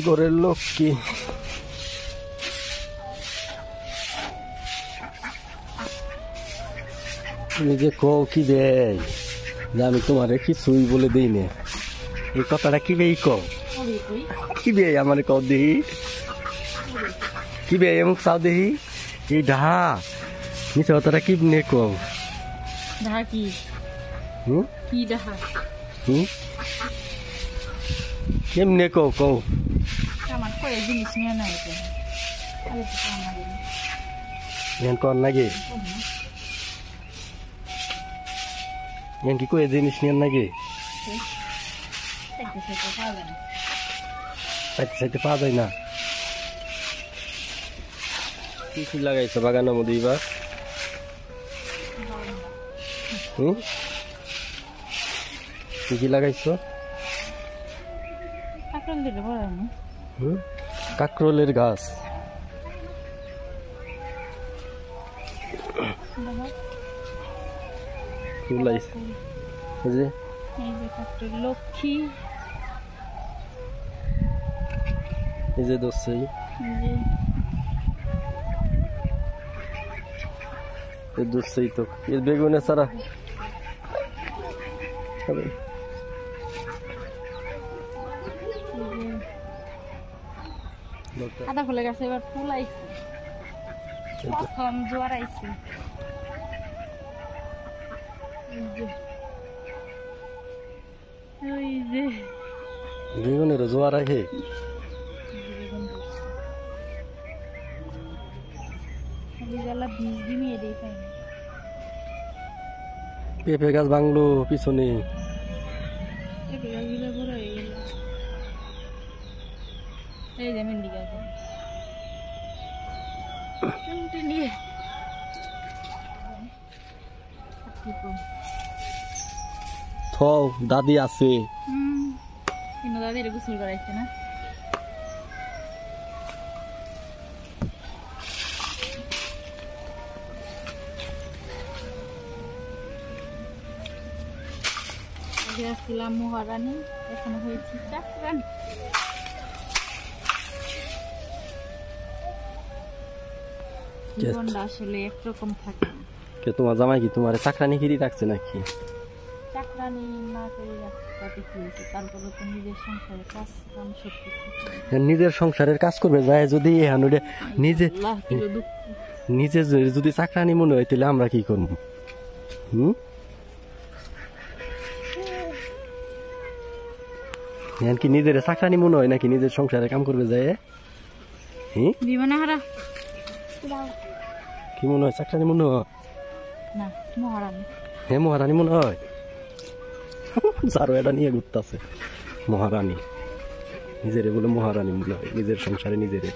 ঘরের লোক কি তুমি যে কও কি দেয় যে আমি তোমারে কিছুই বলে দিই না, এই কথাটা কি বেই কও, কি বে আমার কও দেহি, কি বে এমন চাও দেহি, এই ডাহা মিছা কথাটা কি নে কও, ডাহা কি কি ডাহা কেমনে কও কও আমার কয় জিনিস নিয়ে নাই তো আরে তো আমার ইয়ান কর নাকি, ইয়ান কি কই জিনিস নিয়ে নাকি সাইতে সাইতে পাওয়া যায় না। কি কি লাগাইছো বাগানের মধ্যে এবার? কি কি লাগাইছো? কাকরোলের গাছ। লক্ষ্মী এই যে দোষই দোষই তো এর বেগুনে সারা আদা ফুলে গেছে, এবার ফুল আইছে, প্রথম জোয়ার আইছে। ওই যে বেগুনের জোয়ার আইছে, পেঁপে গাছ বাংলো পিছনে, এই যে মেহেন্দি গাছ দাদি আছে, দাদির গোসল করাইছে না, ছিলাম মহারানী, এখন হয়েছি চাকরানী। জীবনটা আসলে একরকম থাকে। কে তোমার জামাই কি তোমার চাকরানি গিরি রাখছে নাকি? চাকরানি না করে রাখতে কি হয়েছে, তারপরে তো নিজের সংসারের কাজ কাম সত্যি নিজের সংসারের কাজ করবে যায় যদি নিজে নিজে যদি চাকরানি মনে হয় তাহলে আমরা কি করবো? কি নিজের চাকরানি মনে হয় নাকি নিজের সংসারে কাম করবে যায়? কি মনে হয় চাকরানি মনে হয়? হ্যাঁ মহারানী মনে হয়, যারও এটা নিয়ে ঘুরতেছে মহারানী, নিজেরে বলে মহারানী মনে হয়, নিজের সংসারে নিজেরে।